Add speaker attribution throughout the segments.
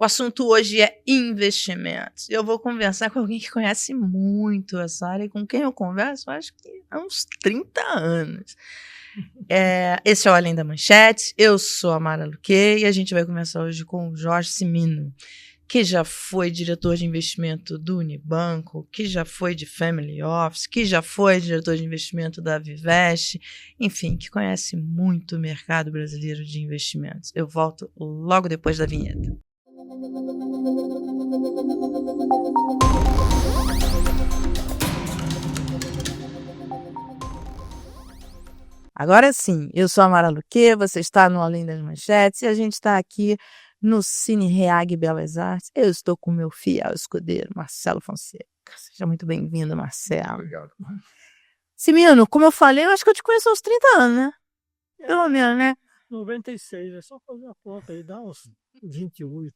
Speaker 1: O assunto hoje é investimentos. Eu vou conversar com alguém que conhece muito essa área e com quem eu converso, acho que há uns 30 anos. Esse é o Além da Manchete, eu sou a Mara Luque e a gente vai conversar hoje com o Jorge Cimino, que já foi diretor de investimento do Unibanco, que já foi de Family Office, que já foi diretor de investimento da Vivest, enfim, que conhece muito o mercado brasileiro de investimentos. Eu volto logo depois da vinheta. Agora sim, eu sou a Mara Luque, você está no Além das Manchetes e a gente está aqui no Cine Reag Belas Artes. Eu estou com o meu fiel escudeiro, Marcelo Fonseca. Seja muito bem-vindo, Marcelo.
Speaker 2: Obrigado.
Speaker 1: Cimino, como eu falei, eu acho que eu te conheço há uns 30 anos, né? Pelo menos, né?
Speaker 2: 96, é só fazer a conta aí, dá uns 28.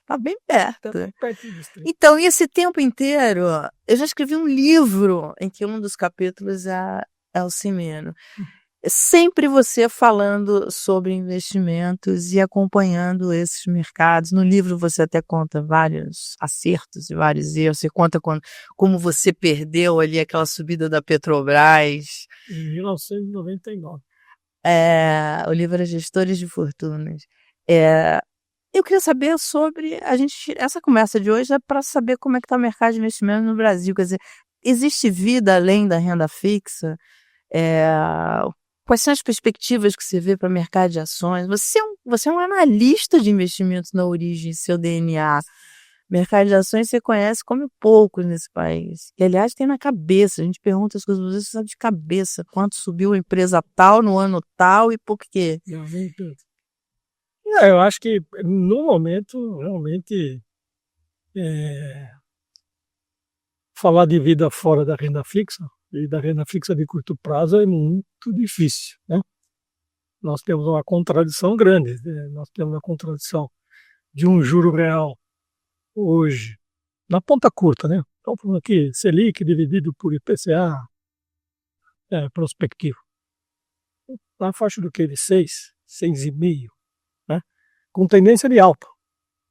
Speaker 1: Tá bem perto.
Speaker 2: Tá bem pertinho dos 30.
Speaker 1: Então, e esse tempo inteiro, eu já escrevi um livro em que um dos capítulos é o Cimino. Sempre você falando sobre investimentos e acompanhando esses mercados. No livro você até conta vários acertos e vários erros. Você conta como você perdeu ali aquela subida da Petrobras.
Speaker 2: Em 1999.
Speaker 1: O livro era Gestores de Fortunas. Eu queria saber sobre essa conversa de hoje é para saber como é que está o mercado de investimento no Brasil. Quer dizer, existe vida além da renda fixa? Quais são as perspectivas que você vê para o mercado de ações? Você é um analista de investimentos na origem, seu DNA. Mercado de ações você conhece como poucos nesse país. E, aliás, tem na cabeça. A gente pergunta as coisas, você sabe de cabeça quanto subiu a empresa tal no ano tal e por quê.
Speaker 2: Eu acho que, no momento, realmente, falar de vida fora da renda fixa e da renda fixa de curto prazo é muito difícil, né? Nós temos uma contradição grande, nós temos a contradição de um juro real hoje, na ponta curta, né? Estamos falando aqui, Selic dividido por IPCA prospectivo, na faixa do que? De 6, 6,5, né? Com tendência de alta.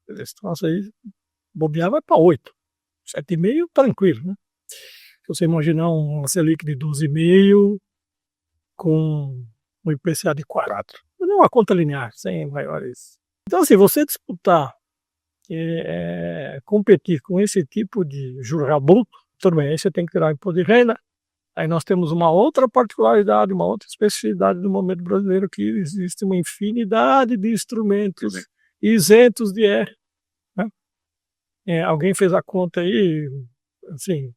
Speaker 2: Esse troço aí, bobear vai para 8, 7,5 tranquilo, né? Se você imaginar uma Selic de 12,5 com um IPCA de 4. Não é uma conta linear, sem maiores. Então, se você disputar, competir com esse tipo de juro real bruto, tudo bem, aí você tem que tirar o imposto de renda. Aí nós temos uma outra particularidade, uma outra especificidade do momento brasileiro, que existe uma infinidade de instrumentos isentos de R. Né? Alguém fez a conta aí, assim,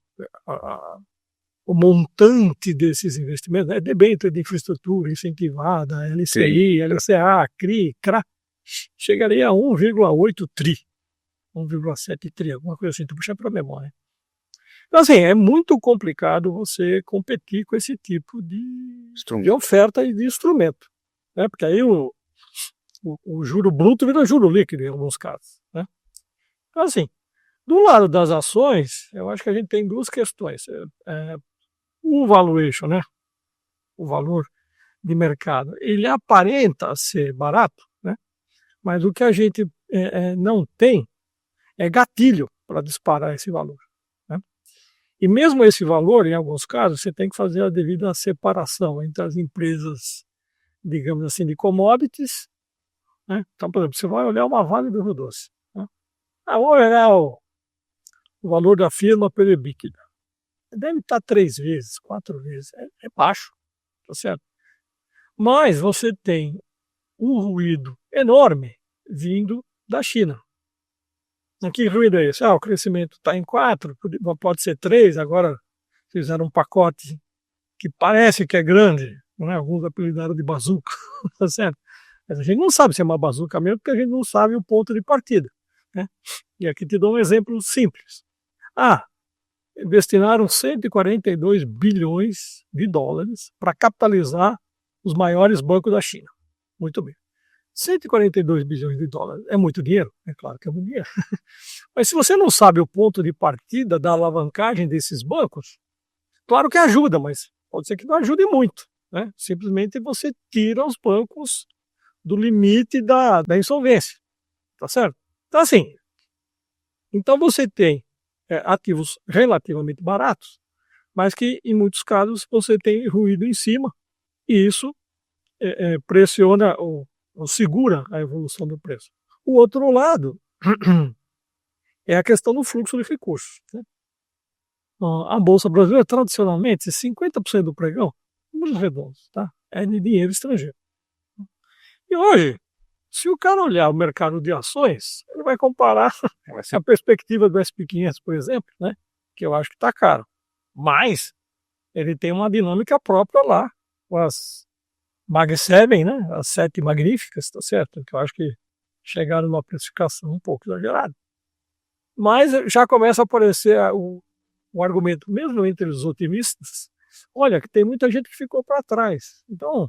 Speaker 2: o montante desses investimentos, debênture de infraestrutura incentivada, LCI, LCA, CRI, CRA, chegaria a 1,8 tri, 1,7 tri, alguma coisa assim, tu puxa para a memória. Então, assim, é muito complicado você competir com esse tipo de oferta e de instrumento, né? Porque aí o juro bruto vira juro líquido em alguns casos, né? Então, assim, do lado das ações, eu acho que a gente tem duas questões. O valuation, né? O valor de mercado, ele aparenta ser barato, né? Mas o que a gente não tem é gatilho para disparar esse valor, né? E mesmo esse valor, em alguns casos, você tem que fazer a devida separação entre as empresas, digamos assim, de commodities, né? Então, por exemplo, você vai olhar uma Vale do Rio Doce, né? Vamos olhar o valor da firma pelo EBITDA. Deve estar 3 vezes, 4 vezes, é baixo, tá certo? Mas você tem um ruído enorme vindo da China. Que ruído é esse? O crescimento está em 4, pode ser 3, agora fizeram um pacote que parece que é grande, né? Alguns apelidaram de bazuca, tá certo? Mas a gente não sabe se é uma bazuca mesmo, porque a gente não sabe o ponto de partida, né? E aqui te dou um exemplo simples. Destinaram 142 bilhões de dólares para capitalizar os maiores bancos da China. Muito bem. 142 bilhões de dólares é muito dinheiro? É claro que é muito dinheiro. Mas se você não sabe o ponto de partida da alavancagem desses bancos, claro que ajuda, mas pode ser que não ajude muito, né? Simplesmente você tira os bancos do limite da insolvência, tá certo? Então, assim, você tem ativos relativamente baratos, mas que, em muitos casos, você tem ruído em cima, e isso pressiona ou segura a evolução do preço. O outro lado é a questão do fluxo de recursos, né? A Bolsa Brasileira, tradicionalmente, 50% do pregão, números redondos, tá? É de dinheiro estrangeiro. E hoje, se o cara olhar o mercado de ações, ele vai comparar a perspectiva do SP500, por exemplo, né? Que eu acho que está caro. Mas ele tem uma dinâmica própria lá, com as Mag 7, né? As 7 magníficas, tá certo? Que eu acho que chegaram numa precificação um pouco exagerada. Mas já começa a aparecer o argumento, mesmo entre os otimistas, olha, que tem muita gente que ficou para trás. Então,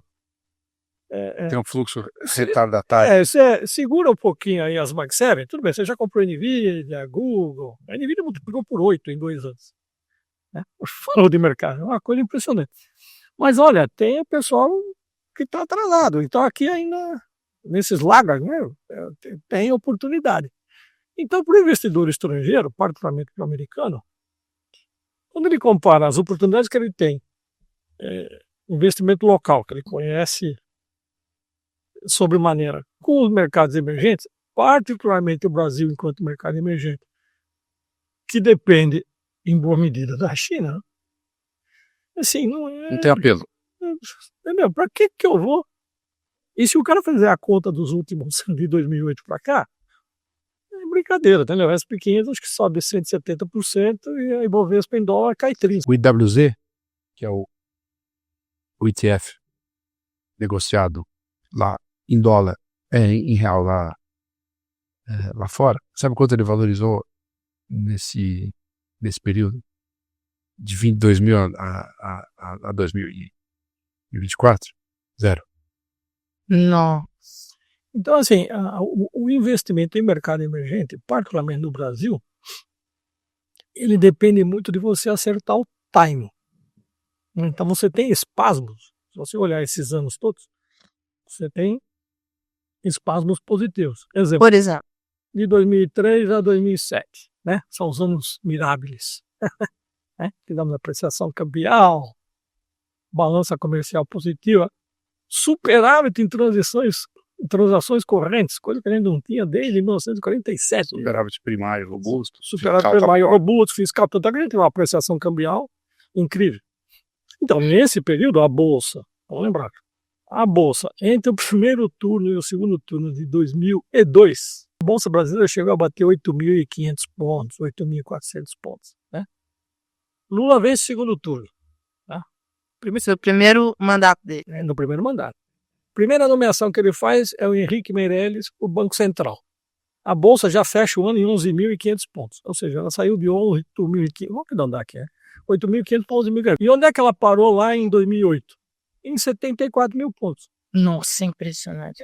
Speaker 3: tem um fluxo retardatário.
Speaker 2: Você segura um pouquinho aí as Mag 7, tudo bem, você já comprou NVIDIA, Google, a NVIDIA multiplicou por 8 em 2 anos. Né? Falou de mercado, é uma coisa impressionante. Mas olha, tem o pessoal que está atrasado, então aqui ainda, nesses lagos, né, tem oportunidade. Então, para o investidor estrangeiro, particularmente para o americano, quando ele compara as oportunidades que ele tem, investimento local, que ele conhece sobremaneira, com os mercados emergentes, particularmente o Brasil enquanto mercado emergente, que depende em boa medida da China, assim,
Speaker 3: não tem apelo.
Speaker 2: Entendeu? Para que eu vou? E se o cara fizer a conta dos últimos, de 2008 para cá, é brincadeira, entendeu? O SP500 acho que sobe 170% e a Ibovespa em dólar cai 30%.
Speaker 3: O IWZ, que é o ETF negociado lá em dólar, em real lá fora, sabe quanto ele valorizou nesse período? De 2000 a 2024? Zero.
Speaker 1: Não.
Speaker 2: Então, assim, o investimento em mercado emergente, particularmente no Brasil, ele depende muito de você acertar o timing. Então, você tem espasmos. Se você olhar esses anos todos, você tem espasmos positivos. Exemplo,
Speaker 1: Por exemplo,
Speaker 2: de 2003 a 2007, né? São os anos mirábiles. Né? Tivemos apreciação cambial, balança comercial positiva, superávit em transações correntes, coisa que a gente não tinha desde 1947.
Speaker 3: Superávit primário robusto.
Speaker 2: Superávit primário robusto, fiscal, tanto que a gente tem uma apreciação cambial incrível. Então, nesse período, a Bolsa, vamos lembrar, a Bolsa, entre o primeiro turno e o segundo turno de 2002, a Bolsa brasileira chegou a bater 8.500 pontos, 8.400 pontos. Né? Lula vence o segundo turno. Tá?
Speaker 1: seu primeiro mandato dele.
Speaker 2: No primeiro mandato. Primeira nomeação que ele faz é o Henrique Meirelles, o Banco Central. A Bolsa já fecha o ano em 11.500 pontos. Ou seja, ela saiu de 8.500, vamos arredondar aqui, 8.500 para 11.500. E onde é que ela parou lá em 2008? Em 74 mil pontos.
Speaker 1: Nossa, impressionante.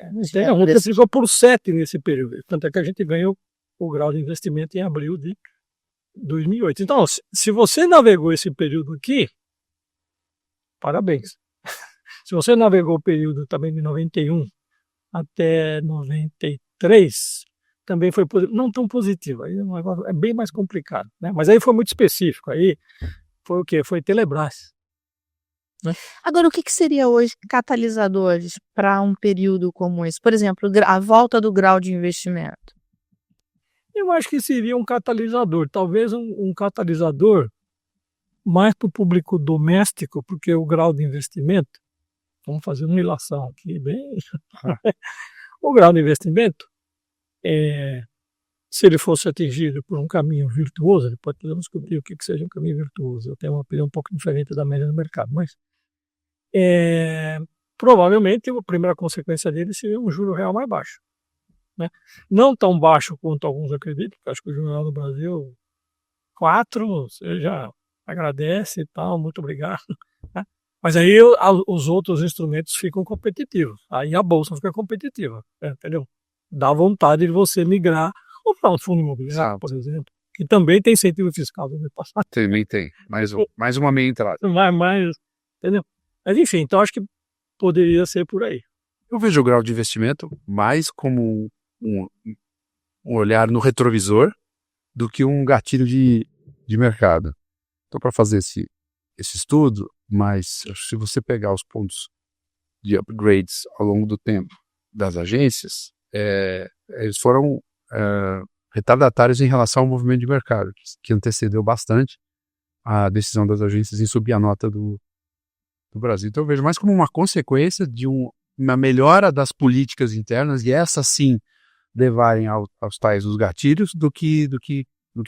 Speaker 2: Multiplicou por 7 nesse período. Tanto é que a gente ganhou o grau de investimento em abril de 2008. Então, se você navegou esse período aqui, parabéns. Se você navegou o período também de 91 até 93, também foi não tão positivo. Aí é bem mais complicado. Né? Mas aí foi muito específico. Aí foi o quê? Foi Telebrás. Né?
Speaker 1: Agora, o que seria hoje catalisadores para um período como esse? Por exemplo, a volta do grau de investimento.
Speaker 2: Eu acho que seria um catalisador. Talvez um catalisador mais para o público doméstico, porque o grau de investimento, vamos fazer uma ilação aqui, bem... o grau de investimento, se ele fosse atingido por um caminho virtuoso, ele pode discutir o que seja um caminho virtuoso. Eu tenho uma opinião um pouco diferente da média do mercado, mas provavelmente a primeira consequência dele seria um juro real mais baixo. Né? Não tão baixo quanto alguns acreditam, porque acho que o juro real no Brasil 4, você já agradece e tal, muito obrigado. Né? Mas aí os outros instrumentos ficam competitivos. Aí a bolsa fica competitiva, entendeu? Dá vontade de você migrar ou para um fundo imobiliário, por exemplo, que também tem incentivo fiscal do ano passado.
Speaker 3: Também tem. Mais uma meia entrada.
Speaker 2: Mais, entendeu? Mas enfim, então acho que poderia ser por aí.
Speaker 3: Eu vejo o grau de investimento mais como um olhar no retrovisor do que um gatilho de mercado. Então, para fazer esse estudo, mas se você pegar os pontos de upgrades ao longo do tempo das agências, eles foram retardatários em relação ao movimento de mercado, que antecedeu bastante a decisão das agências em subir a nota do Brasil. Então eu vejo mais como uma consequência de uma melhora das políticas internas, e essas sim levarem aos tais dos gatilhos do que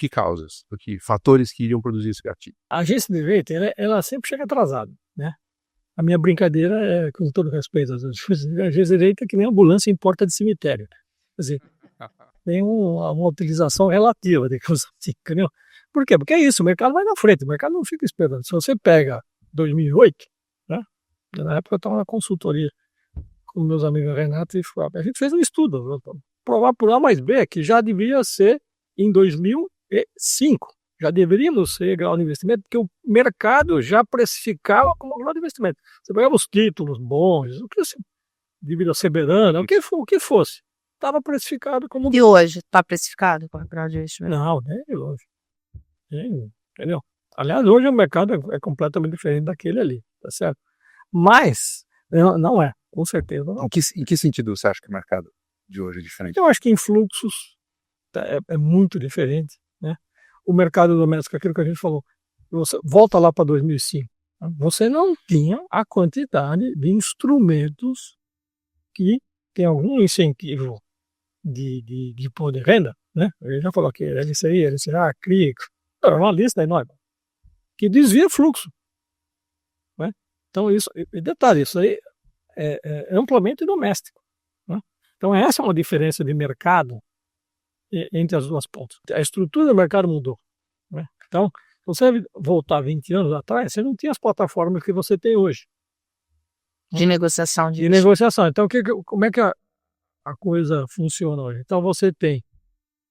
Speaker 3: causas, do que fatores que iriam produzir esse gatilho.
Speaker 2: A agência de rating, ela sempre chega atrasada, né? A minha brincadeira é, com todo respeito, a agência de rating é que nem ambulância em porta de cemitério. Quer dizer, tem uma utilização relativa, digamos assim, entendeu? Por quê? Porque é isso, o mercado vai na frente, o mercado não fica esperando. Se você pega 2008, né? Na época eu estava na consultoria com meus amigos Renato e Fábio. A gente fez um estudo, provar por A mais B, que já devia ser em 2005. Já deveríamos ser grau de investimento, porque o mercado já precificava como grau de investimento. Você pegava os títulos bons, o que assim, dívida soberana, o que fosse. Estava precificado como...
Speaker 1: E hoje está precificado com o grau de investimento?
Speaker 2: Não, nem hoje. Entendeu? Aliás, hoje o mercado é completamente diferente daquele ali, tá certo? Mas, não é, com certeza não.
Speaker 3: Em que sentido você acha que o mercado de hoje é diferente?
Speaker 2: Eu acho que em fluxos é muito diferente, né? O mercado doméstico, aquilo que a gente falou, você volta lá para 2005, né? Você não tinha a quantidade de instrumentos que tem algum incentivo de imposto de renda, né? Ele já falou aqui, LCI, LCA, CRI, é uma lista enorme, que desvia fluxo, né? Então, detalhe, isso aí é amplamente doméstico, né? Então, essa é uma diferença de mercado entre as duas pontas. A estrutura do mercado mudou, né? Então, se você voltar 20 anos atrás, você não tinha as plataformas que você tem hoje.
Speaker 1: De negociação.
Speaker 2: De negociação. Então, como é que a coisa funciona hoje? Então, você tem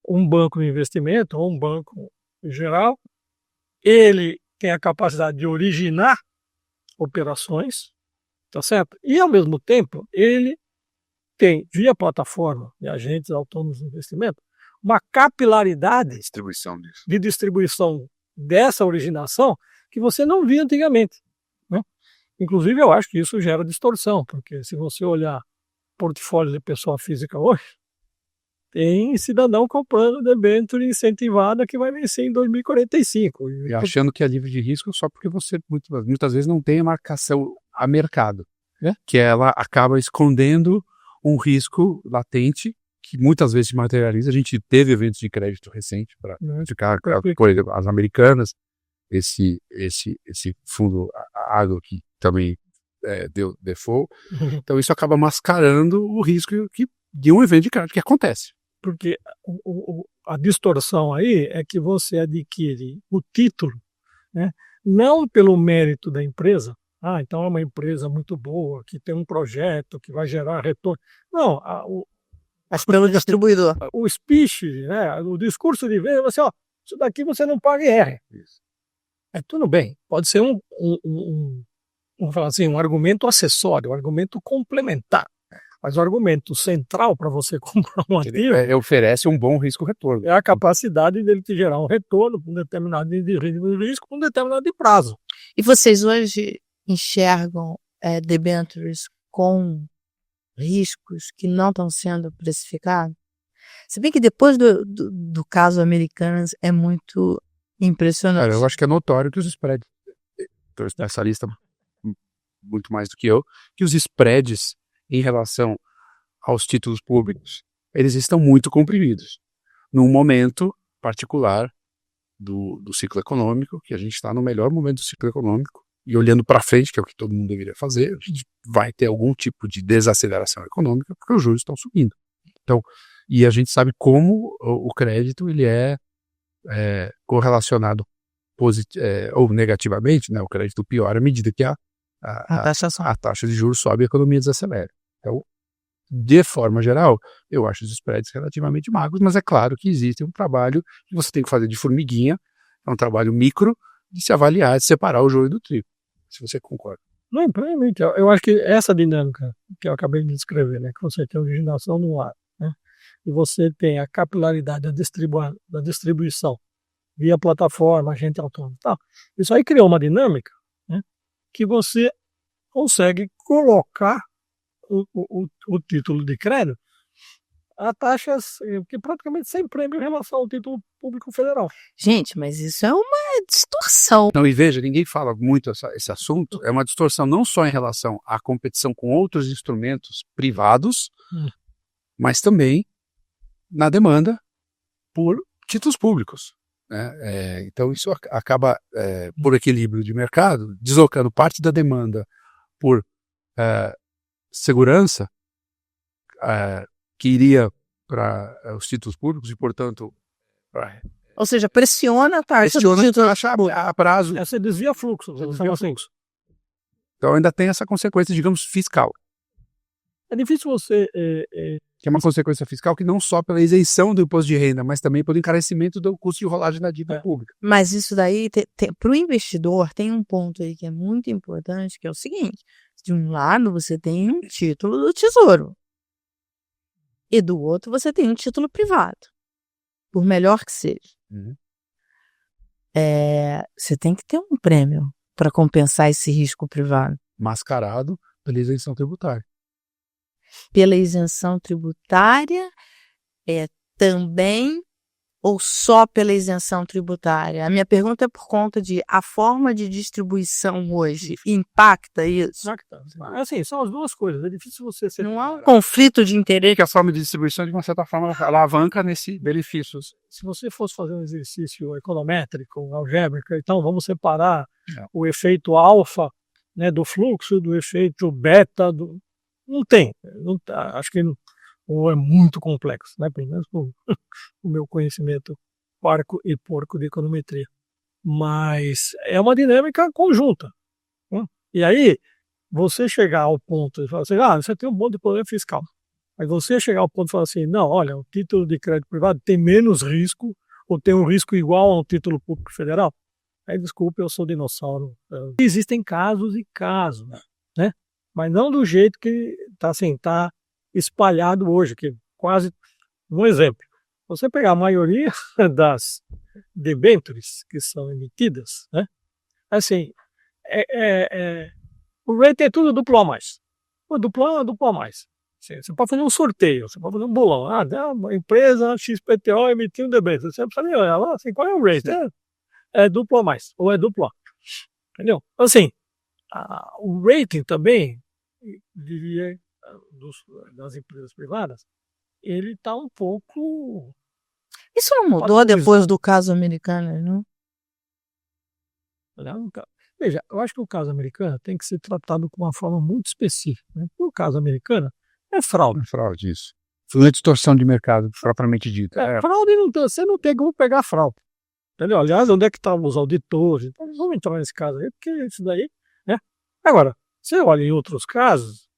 Speaker 2: um banco de investimento, ou um banco em geral, ele tem a capacidade de originar operações, tá certo? E, ao mesmo tempo, ele tem, via plataforma de agentes autônomos de investimento, uma capilaridade de distribuição dessa originação que você não via antigamente, né? Inclusive, eu acho que isso gera distorção, porque se você olhar portfólio de pessoa física hoje, tem cidadão comprando debênture incentivada que vai vencer em 2045.
Speaker 3: E achando que é livre de risco só porque você muitas vezes não tem a marcação a mercado, que ela acaba escondendo um risco latente que muitas vezes se materializa. A gente teve eventos de crédito recente para ficar, por exemplo, as americanas, esse fundo agro que também deu default. Então isso acaba mascarando o risco de um evento de crédito que acontece.
Speaker 2: Porque a distorção aí é que você adquire o título, né, não pelo mérito da empresa. Então é uma empresa muito boa, que tem um projeto que vai gerar retorno. Não,
Speaker 1: mas pelo distribuidor.
Speaker 2: O speech, né, o discurso de venda, você, isso daqui você não paga IR. Isso. Tudo bem, pode ser vamos falar assim, um argumento acessório, um argumento complementar. Mas o argumento central para você comprar um ativo
Speaker 3: oferece um bom risco-retorno.
Speaker 2: É a capacidade dele te gerar um retorno com um determinado de risco, com um determinado de prazo.
Speaker 1: E vocês hoje enxergam debêntures com riscos que não estão sendo precificados? Se bem que depois do caso Americanas é muito impressionante.
Speaker 3: Cara, eu acho que é notório que os spreads, estou nessa lista muito mais do que eu, que os spreads em relação aos títulos públicos, eles estão muito comprimidos. Num momento particular do ciclo econômico, que a gente está no melhor momento do ciclo econômico, e olhando para frente, que é o que todo mundo deveria fazer, a gente vai ter algum tipo de desaceleração econômica, porque os juros estão subindo. Então, e a gente sabe como o crédito ele é correlacionado ou negativamente, né? O crédito piora à medida que a taxa de juros sobe e a economia desacelera. Então, de forma geral, eu acho os spreads relativamente magros, mas é claro que existe um trabalho que você tem que fazer de formiguinha, é um trabalho micro, de se avaliar, de separar o joio do trigo, se você concorda.
Speaker 2: Não, eu acho que essa dinâmica que eu acabei de descrever, né, que você tem originação no ar, né, e você tem a capilaridade da distribuição via plataforma, agente autônomo e tal, isso aí criou uma dinâmica, né, que você consegue colocar o título de crédito a taxas que praticamente sem prêmio em relação ao título público federal.
Speaker 1: Gente, mas isso é uma distorção.
Speaker 3: Não, e veja, ninguém fala muito esse assunto, é uma distorção não só em relação à competição com outros instrumentos privados, mas também na demanda por títulos públicos, né? Então isso acaba, por equilíbrio de mercado, deslocando parte da demanda por segurança, que iria para os títulos públicos e, portanto,
Speaker 1: Ou seja, pressiona a taxa
Speaker 3: a prazo.
Speaker 2: Você desvia fluxo.
Speaker 3: Então ainda tem essa consequência, digamos, fiscal.
Speaker 2: É difícil você...
Speaker 3: Que é uma consequência fiscal que não só pela isenção do imposto de renda, mas também pelo encarecimento do custo de rolagem da dívida pública.
Speaker 1: Mas isso daí, para o investidor, tem um ponto aí que é muito importante, que é o seguinte: de um lado você tem um título do Tesouro e do outro você tem um título privado, por melhor que seja. Você tem que ter um prêmio para compensar esse risco privado.
Speaker 3: Mascarado pela isenção tributária.
Speaker 1: Pela isenção tributária também, ou só pela isenção tributária? A minha pergunta é por conta de a forma de distribuição hoje impacta isso?
Speaker 2: Assim, são as duas coisas. É difícil você ser...
Speaker 1: Não há um conflito de interesse?
Speaker 3: Que a forma de distribuição, de uma certa forma, alavanca nesse benefício.
Speaker 2: Se você fosse fazer um exercício econométrico, algébrico, então vamos separar o efeito alfa, né, do fluxo, do efeito beta, não tem. Acho que ou é muito complexo, né? Pelo menos o meu conhecimento parco e porco de econometria. Mas é uma dinâmica conjunta, né? E aí, você chegar ao ponto de falar assim, você tem um monte de problema fiscal. Mas você chegar ao ponto de falar assim, não, olha, o título de crédito privado tem menos risco, ou tem um risco igual ao título público federal. Aí, desculpe, eu sou dinossauro. Existem casos e casos, né? Mas não do jeito que está espalhado hoje, que quase... Um exemplo, você pegar a maioria das debêntures que são emitidas, né? Assim, o rate é tudo duplo a mais. O duplo a mais. Você pode fazer um sorteio, você pode fazer um bolão. Uma empresa XPTO emitiu um debênture. Você precisa olhar lá, assim, qual é o rate? É duplo a mais, ou é duplo A. Entendeu? Assim, o rating também, diria, das empresas privadas, ele está um pouco...
Speaker 1: Isso não mudou depois do caso americano, não?
Speaker 2: Veja, eu acho que o caso americano tem que ser tratado com uma forma muito específica, né? O caso americano é fraude.
Speaker 3: É fraude, isso. Foi uma distorção de mercado, propriamente dita.
Speaker 2: Fraude, você não tem como pegar fraude. Entendeu? Aliás, onde é que estavam os auditores? Então, vamos entrar nesse caso aí, porque isso daí, né? Agora, você olha em outros casos,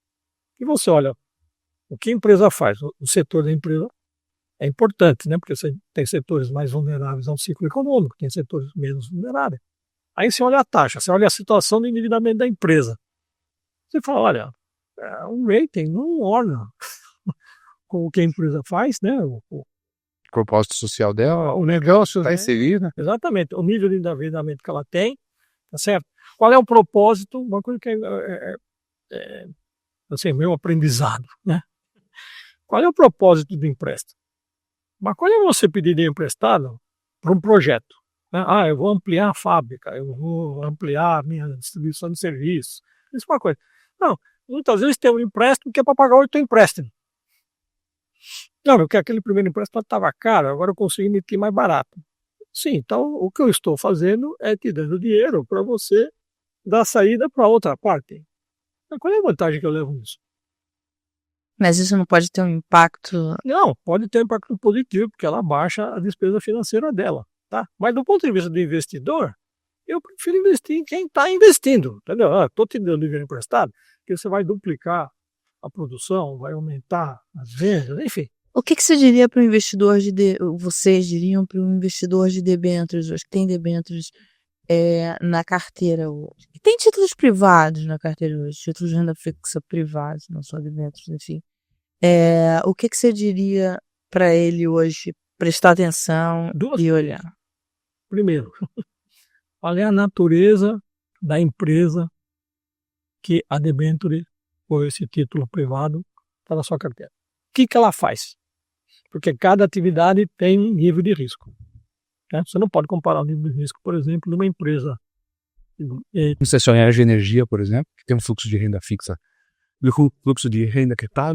Speaker 2: e você olha o que a empresa faz, o setor da empresa é importante, né? Porque você tem setores mais vulneráveis ao ciclo econômico, tem setores menos vulneráveis. Aí você olha a taxa, você olha a situação do endividamento da empresa. Você fala, olha, o rating não orna com o que a empresa faz, né? O
Speaker 3: propósito social dela,
Speaker 2: o negócio
Speaker 3: está inserido.
Speaker 2: Exatamente, o nível de endividamento que ela tem, tá certo? Qual é o propósito? Uma coisa que assim, meu aprendizado, né? Qual é o propósito do empréstimo? Uma coisa é você pedir dinheiro emprestado para um projeto, né? Eu vou ampliar a fábrica, eu vou ampliar a minha distribuição de serviços. Isso é uma coisa. Não, muitas vezes tem um empréstimo que é para pagar outro empréstimo. Não, porque aquele primeiro empréstimo estava caro, agora eu consigo emitir mais barato. Sim, então o que eu estou fazendo é te dando dinheiro para você dar saída para outra parte. Mas qual é a vantagem que eu levo nisso?
Speaker 1: Mas isso não pode ter um impacto...
Speaker 2: Não, pode ter um impacto positivo, porque ela baixa a despesa financeira dela, tá? Mas do ponto de vista do investidor, eu prefiro investir em quem está investindo, entendeu? Estou te dando dinheiro emprestado, porque você vai duplicar a produção, vai aumentar as vendas, enfim.
Speaker 1: O que você diria para o investidor vocês diriam para um investidor de debêntures hoje, que tem debêntures na carteira hoje? Tem títulos privados na carteira hoje, títulos de renda fixa privados, não só debêntures, enfim. O que você diria para ele hoje prestar atenção e olhar?
Speaker 2: Primeiro, qual é a natureza da empresa que a debênture ou esse título privado está na sua carteira? O que ela faz? Porque cada atividade tem um nível de risco. Né? Você não pode comparar o nível de risco, por exemplo, de uma empresa.
Speaker 3: Concessionária de energia, por exemplo, que tem um fluxo de renda fixa, do fluxo de renda que está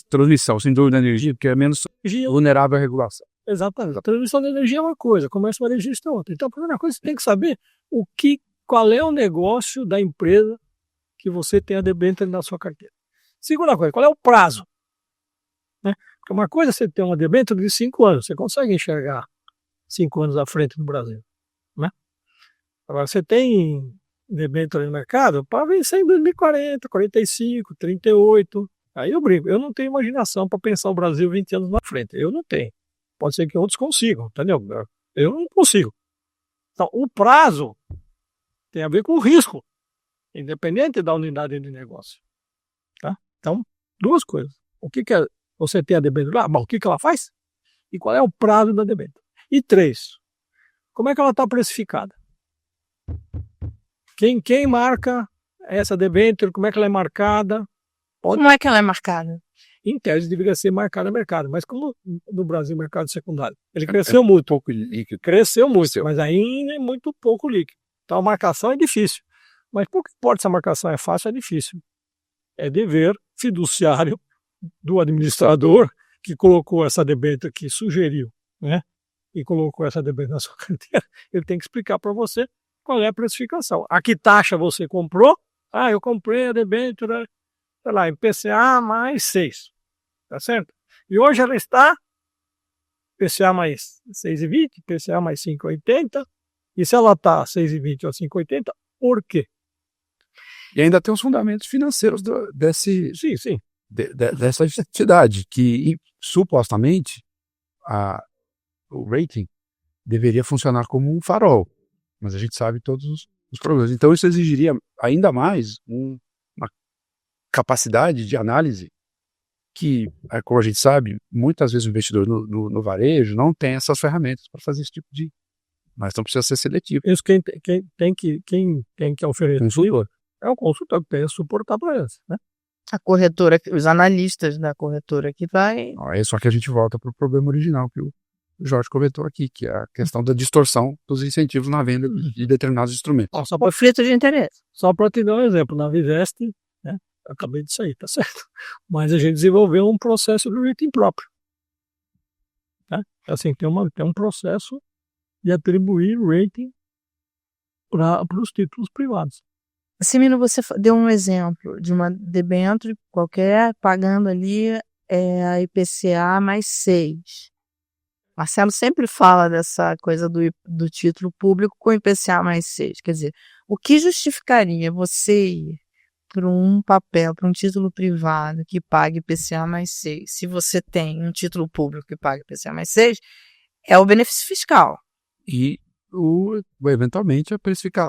Speaker 3: transmissão, sem dúvida, da energia, porque é menos vulnerável à regulação.
Speaker 2: Exatamente. A transmissão de energia é uma coisa, comércio varejista é outra. Então, a primeira coisa, você tem que saber qual é o negócio da empresa que você tem a debênture na sua carteira. Segunda coisa, qual é o prazo? Né? Porque uma coisa é você ter uma debênture de 5 anos, você consegue enxergar 5 anos à frente no Brasil. Né? Agora, você tem debênture no mercado para vencer em 2040, 45, 38. Aí eu brinco, eu não tenho imaginação para pensar o Brasil 20 anos na frente. Eu não tenho. Pode ser que outros consigam, entendeu? Eu não consigo. Então, o prazo tem a ver com o risco, independente da unidade de negócio. Tá? Então, duas coisas. O que é você ter a debênture lá? Bom, o que ela faz? E qual é o prazo da debênture? E 3, como é que ela está precificada? Quem marca essa debênture? Como é que ela é marcada?
Speaker 1: Como é que ela é marcada?
Speaker 2: Em tese, deveria ser marcada no mercado, mas como no Brasil o mercado secundário, ele cresceu muito.
Speaker 3: Pouco líquido.
Speaker 2: Cresceu muito, mas ainda é muito pouco líquido. Então a marcação é difícil. Mas pouco importa se a marcação é fácil, é difícil. É dever fiduciário do administrador que colocou essa debênture, que sugeriu, né? E colocou essa debênture na sua carteira. Ele tem que explicar para você qual é a precificação. A que taxa você comprou? Eu comprei a debênture, sei lá, IPCA mais 6, tá certo? E hoje ela está IPCA mais 6,20, IPCA mais 5,80, e se ela está 6,20 ou 5,80, por quê?
Speaker 3: E ainda tem os fundamentos financeiros dessa entidade, que supostamente o rating deveria funcionar como um farol, mas a gente sabe todos os problemas. Então isso exigiria ainda mais uma capacidade de análise que, como a gente sabe, muitas vezes o investidor no varejo não tem essas ferramentas para fazer esse tipo de... Mas então precisa ser seletivo.
Speaker 2: Isso quem tem que oferecer
Speaker 3: Consultor.
Speaker 2: é o consultor que tem que suportar para eles, né?
Speaker 1: A corretora, os analistas da corretora que vai...
Speaker 3: É só que a gente volta para o problema original que o Jorge comentou aqui, que é a questão da distorção dos incentivos na venda de determinados instrumentos.
Speaker 1: Conflito de interesse.
Speaker 2: Só para te dar um exemplo, na Viveste, né? Acabei de sair, tá certo? Mas a gente desenvolveu um processo de rating próprio. Né? Assim, tem um processo de atribuir rating para os títulos privados.
Speaker 1: Simino, você deu um exemplo de uma debênture qualquer, pagando ali a IPCA mais 6. Marcelo sempre fala dessa coisa do título público com IPCA mais 6. Quer dizer, o que justificaria você ir para um papel, para um título privado que pague IPCA mais 6, se você tem um título público que pague IPCA mais 6, é o benefício fiscal.
Speaker 3: E, eventualmente,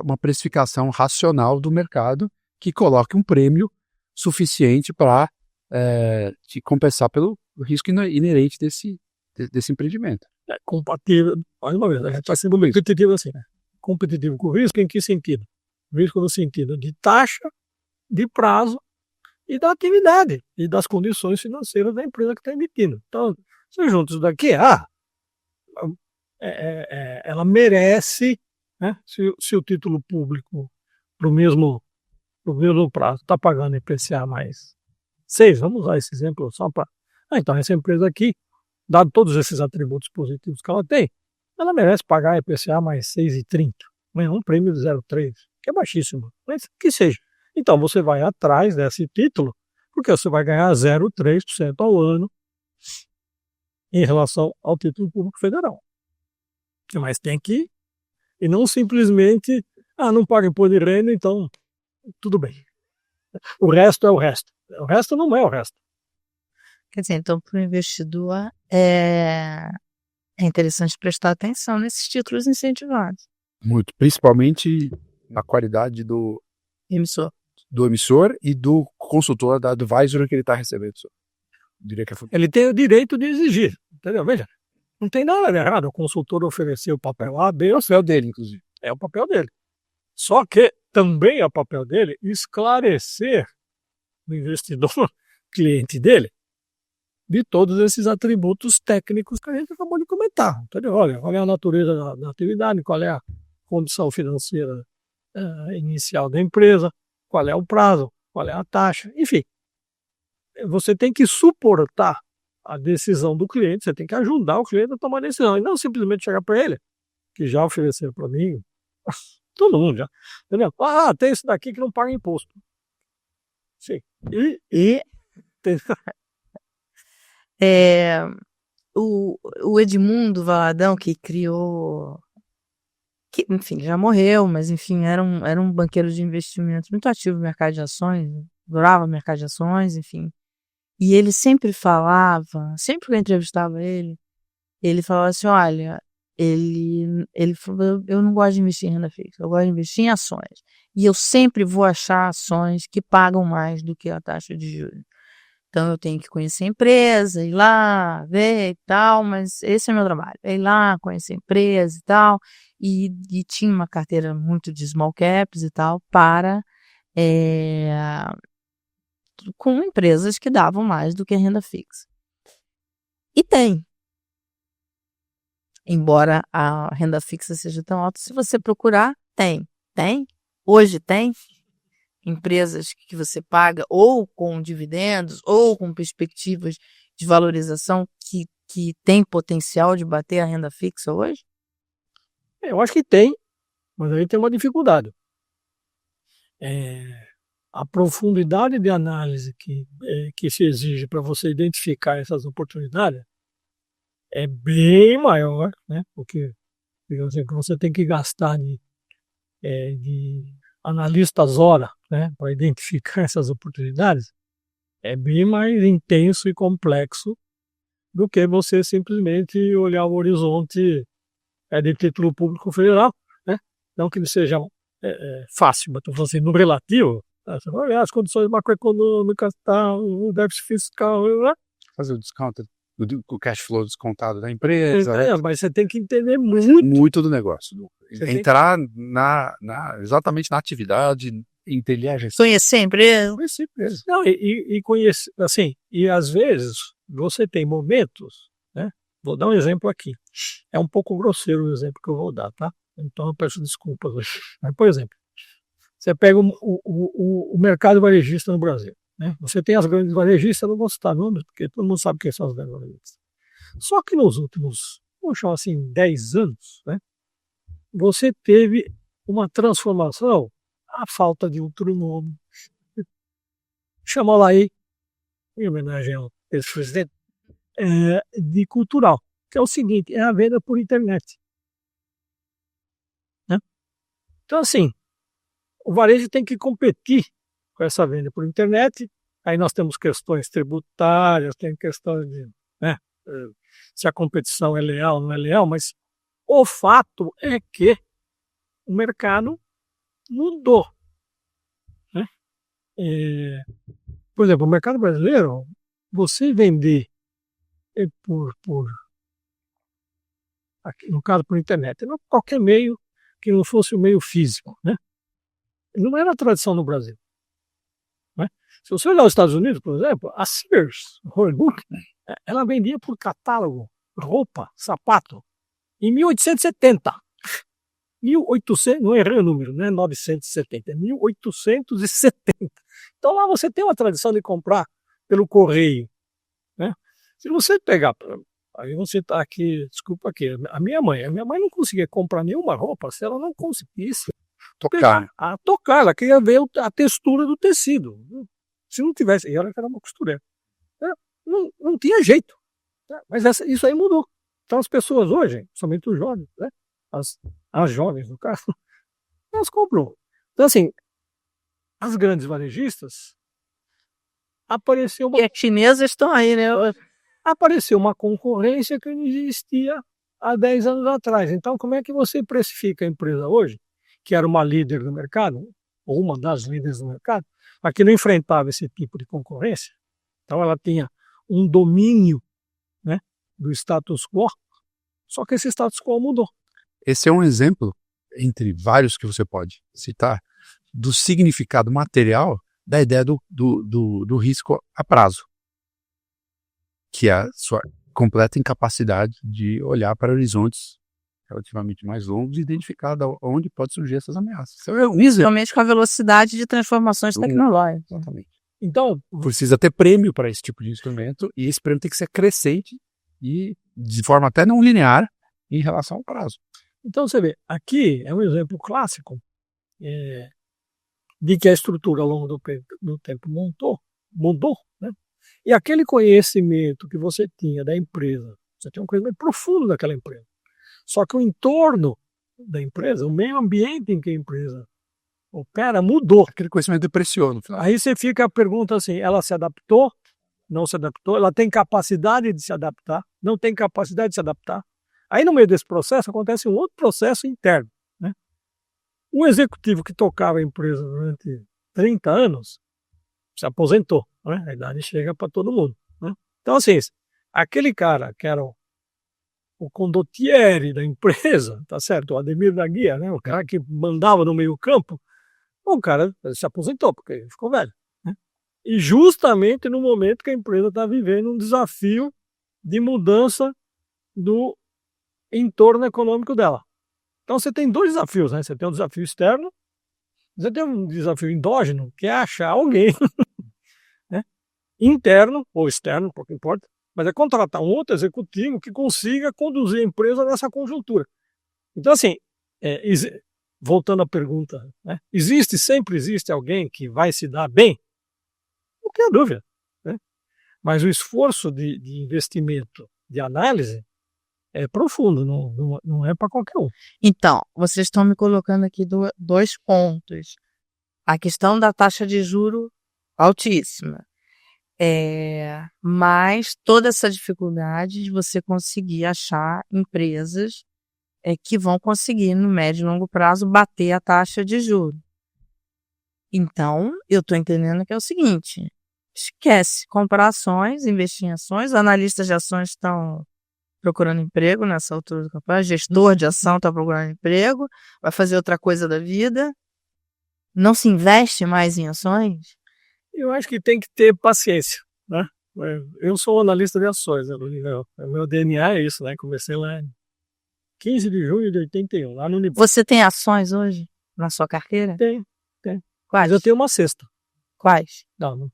Speaker 3: uma precificação racional do mercado que coloque um prêmio suficiente para te compensar pelo risco inerente desse empreendimento.
Speaker 2: É compatível, mais uma vez, a gente está sendo bem competitivo assim, né? Competitivo com risco em que sentido? Risco no sentido de taxa, de prazo e da atividade e das condições financeiras da empresa que está emitindo. Então, se juntos daqui, ela merece, né? Se o título público para o mesmo prazo está pagando IPCA mais 6, vamos usar esse exemplo só para... então essa empresa aqui, dado todos esses atributos positivos que ela tem, ela merece pagar IPCA mais 6,30, um prêmio de 0,3, que é baixíssimo, mas que seja. Então você vai atrás desse título, porque você vai ganhar 0,3% ao ano em relação ao título público federal. Mas tem que, e não simplesmente, não paga imposto de renda, então tudo bem. O resto é o resto. O resto não é o resto.
Speaker 1: Quer dizer, então para o investidor é interessante prestar atenção nesses títulos incentivados.
Speaker 3: Muito, principalmente na qualidade do emissor e do consultor, da advisor que ele está recebendo. diria que é
Speaker 2: Ele tem o direito de exigir, entendeu? Veja, não tem nada de errado o consultor oferecer o papel A, B ou C.
Speaker 3: o papel dele, inclusive.
Speaker 2: É o papel dele. Só que também é o papel dele esclarecer o investidor, cliente dele, de todos esses atributos técnicos que a gente acabou de comentar. Entendeu? Olha, qual é a natureza da atividade, qual é a condição financeira inicial da empresa, qual é o prazo, qual é a taxa, enfim. Você tem que suportar a decisão do cliente, você tem que ajudar o cliente a tomar a decisão, e não simplesmente chegar para ele, que já ofereceram para mim, todo mundo já, entendeu? Tem isso daqui que não paga imposto. Sim. E tem...
Speaker 1: O Edmundo Valadão, que criou... Que, enfim, já morreu, mas enfim, era um banqueiro de investimentos muito ativo no mercado de ações, adorava o mercado de ações, enfim. E ele sempre falava, sempre que eu entrevistava ele falava assim, olha, ele falou, eu não gosto de investir em renda fixa, eu gosto de investir em ações. E eu sempre vou achar ações que pagam mais do que a taxa de juros. Então eu tenho que conhecer a empresa, ir lá, ver e tal, mas esse é o meu trabalho. Ir lá, conhecer a empresa e tal. E tinha uma carteira muito de small caps e tal, com empresas que davam mais do que a renda fixa. E tem. Embora a renda fixa seja tão alta, se você procurar, tem. Tem. Hoje tem empresas que você paga ou com dividendos ou com perspectivas de valorização que tem potencial de bater a renda fixa hoje?
Speaker 2: Eu acho que tem, mas aí tem uma dificuldade. A profundidade de análise que se exige para você identificar essas oportunidades é bem maior, né? Porque você tem que gastar de analistas hora, né, para identificar essas oportunidades, é bem mais intenso e complexo do que você simplesmente olhar o horizonte de título público federal, né? Não que ele seja fácil, mas estou falando assim, no relativo, você vai olhar as condições macroeconômicas, o déficit fiscal, né?
Speaker 3: Fazer o discount, o cash flow descontado da empresa.
Speaker 2: Mas você tem que entender muito
Speaker 3: do negócio. Entrar exatamente na atividade, entender a gestão.
Speaker 1: Conhecer a empresa.
Speaker 3: Conhecer a empresa.
Speaker 2: Não, e conhecer, assim, e às vezes você tem momentos, né? Vou dar um exemplo aqui. É um pouco grosseiro o exemplo que eu vou dar, tá? Então eu peço desculpas hoje. Mas, por exemplo, você pega o mercado varejista no Brasil, né? Você tem as grandes varejistas, não vou citar nomes, porque todo mundo sabe quem são as grandes varejistas. Só que nos últimos, vamos chamar assim, 10 anos, né? Você teve uma transformação, a falta de outro nome, chamou lá aí, em homenagem ao ex-presidente, de cultural, que é o seguinte, é a venda por internet. Né? Então, assim, o varejo tem que competir com essa venda por internet, aí nós temos questões tributárias, tem questões de, né, se a competição é leal ou não é leal, mas o fato é que o mercado mudou. Né? Por exemplo, o mercado brasileiro, você vender aqui, no caso por internet, não qualquer meio que não fosse o meio físico. Né? Não era a tradição no Brasil. Né? Se você olhar os Estados Unidos, por exemplo, a Sears Roebuck, ela vendia por catálogo roupa, sapato, em 1870. 1800, não errei o número, não é 970, é 1870. Então lá você tem uma tradição de comprar pelo correio. Né? Se você pegar, aí você está aqui, desculpa aqui, a minha mãe não conseguia comprar nenhuma roupa se ela não conseguisse
Speaker 3: tocar.
Speaker 2: Ela queria ver a textura do tecido. Se não tivesse, e ela era uma costureira. Não tinha jeito. Mas isso aí mudou. Então as pessoas hoje, somente os jovens, né? As jovens, no caso, elas compram. Então, assim, as grandes varejistas, apareceu uma...
Speaker 1: E as chinesas estão aí, né?
Speaker 2: Apareceu uma concorrência que não existia há 10 anos atrás. Então, como é que você precifica a empresa hoje, que era uma líder do mercado, ou uma das líderes do mercado, mas que não enfrentava esse tipo de concorrência? Então, ela tinha um domínio, né, do status quo, só que esse status quo mudou.
Speaker 3: Esse é um exemplo, entre vários que você pode citar, do significado material da ideia do risco a prazo, que é a sua completa incapacidade de olhar para horizontes relativamente mais longos e identificar onde pode surgir essas ameaças. Isso é um exemplo.
Speaker 1: Principalmente com a velocidade de transformações tecnológicas.
Speaker 3: Exatamente.
Speaker 2: Então,
Speaker 3: Precisa ter prêmio para esse tipo de instrumento e esse prêmio tem que ser crescente e de forma até não linear em relação ao prazo.
Speaker 2: Então você vê, aqui é um exemplo clássico de que a estrutura ao longo do tempo mudou, né? E aquele conhecimento que você tinha da empresa, você tinha um conhecimento profundo daquela empresa. Só que o entorno da empresa, o meio ambiente em que a empresa opera, mudou.
Speaker 3: Aquele conhecimento depreciou no final.
Speaker 2: Aí você fica a pergunta assim, ela se adaptou? Não se adaptou? Ela tem capacidade de se adaptar? Não tem capacidade de se adaptar? Aí no meio desse processo acontece um outro processo interno, né? Um executivo que tocava a empresa durante 30 anos se aposentou, né? A idade chega para todo mundo, né? Então assim, aquele cara que era o condottiere da empresa, tá certo? O Ademir da Guia, né? O cara que mandava no meio campo, o cara se aposentou porque ele ficou velho, né? E justamente no momento que a empresa está vivendo um desafio de mudança do entorno econômico dela. Então você tem dois desafios, né? Você tem um desafio externo, você tem um desafio endógeno, que é achar alguém, né? Interno ou externo, pouco importa, mas é contratar um outro executivo que consiga conduzir a empresa nessa conjuntura. Então assim, voltando à pergunta, né? Sempre existe alguém que vai se dar bem? Não tenho dúvida, né? Mas o esforço de investimento, de análise, é profundo, não é para qualquer um.
Speaker 1: Então, vocês estão me colocando aqui dois pontos. A questão da taxa de juro altíssima. Mas toda essa dificuldade de você conseguir achar empresas que vão conseguir, no médio e longo prazo, bater a taxa de juro. Então, eu estou entendendo que é o seguinte, esquece comprar ações, investir em ações, analistas de ações estão procurando emprego nessa altura do campeonato, gestor de ação está procurando emprego, vai fazer outra coisa da vida, não se investe mais em ações?
Speaker 2: Eu acho que tem que ter paciência, né? Eu sou analista de ações, né? O meu DNA é isso, né? Comecei lá em 15 de junho de 81, lá no Unibanco.
Speaker 1: Você tem ações hoje na sua carteira?
Speaker 2: Tem.
Speaker 1: Quais?
Speaker 2: Mas eu tenho uma cesta.
Speaker 1: Quais?
Speaker 2: Não.